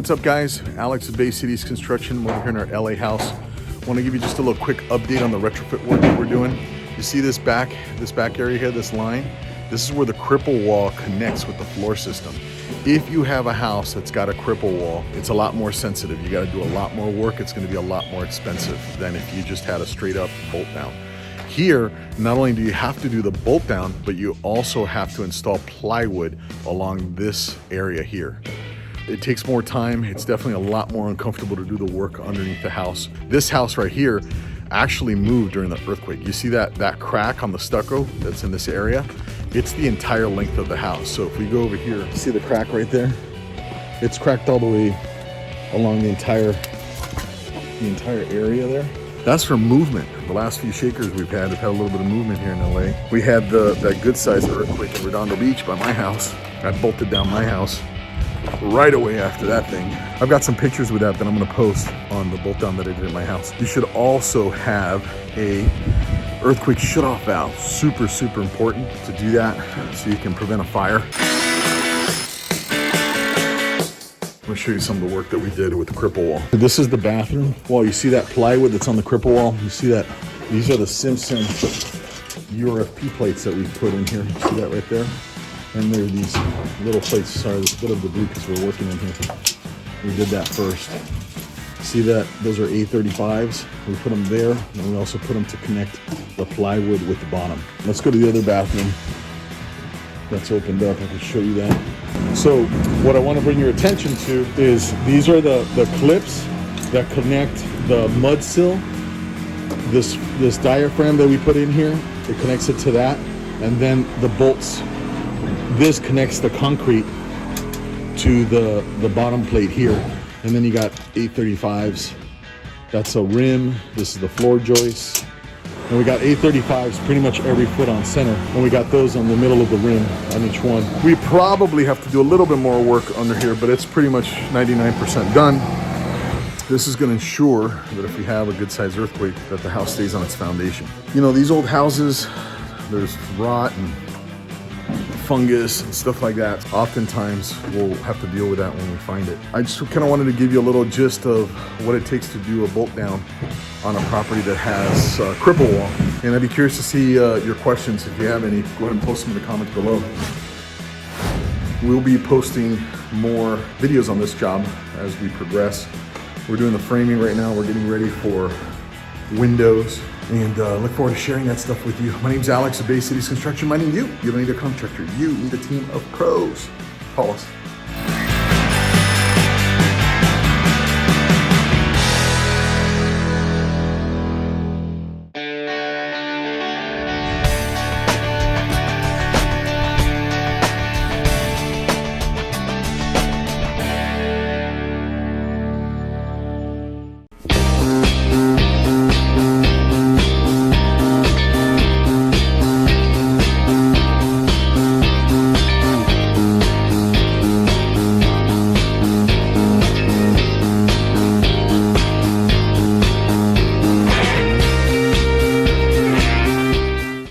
What's up, guys? Alex of Bay Cities Construction. We're here in our LA house. Want to give you just a little quick update on the retrofit work that we're doing. You see this back area here, this line? This is where the cripple wall connects with the floor system. If you have a house that's got a cripple wall, it's a lot more sensitive. You got to do a lot more work. It's going to be a lot more expensive than if you just had a straight up bolt down. Here, not only do you have to do the bolt down, but you also have to install plywood along this area here. It takes more time. It's definitely a lot more uncomfortable to do the work underneath the house. This house right here actually moved during the earthquake. You see that crack on the stucco that's in this area? It's the entire length of the house. So if we go over here, see the crack right there? It's cracked all the way along the entire area there. That's from movement. The last few shakers we've had have had a little bit of movement here in LA. We had that good sized earthquake in Redondo Beach by my house. I bolted down my house right away after that thing. I've got some pictures with that I'm gonna post on the bolt down that I did at my house. You should also have a earthquake shutoff valve. Super, super important to do that so you can prevent a fire. I'm gonna show you some of the work that we did with the cripple wall. This is the bathroom wall. You see that plywood that's on the cripple wall? You see that? These are the Simpson URFP plates that we put in here. You see that right there? And there are these little plates. Sorry, there's a bit of debris because we're working in here. We did that first. See that? Those are A35s. We put them there, and we also put them to connect the plywood with the bottom. Let's go to the other bathroom that's opened up. I can show you that. So what I want to bring your attention to is these are the clips that connect the mud sill. This diaphragm that we put in here, it connects it to that, and then the bolts. This connects the concrete to the bottom plate here, and then you got 835s. That's a rim. This is the floor joist. And we got 835s pretty much every foot on center, and we got those on the middle of the rim on each one. We probably have to do a little bit more work under here, but it's pretty much 99% done. This is going to ensure that if we have a good sized earthquake, that the house stays on its foundation. You know, these old houses, there's rot and fungus and stuff like that. Oftentimes we'll have to deal with that when we find it. I just kind of wanted to give you a little gist of what it takes to do a bolt down on a property that has a cripple wall. And I'd be curious to see your questions. If you have any, go ahead and post them in the comments below. We'll be posting more videos on this job as we progress. We're doing the framing right now. We're getting ready for windows. And look forward to sharing that stuff with you. My name's Alex of Bay Cities Construction. Minding you. You don't need a contractor. You need a team of pros. Call us.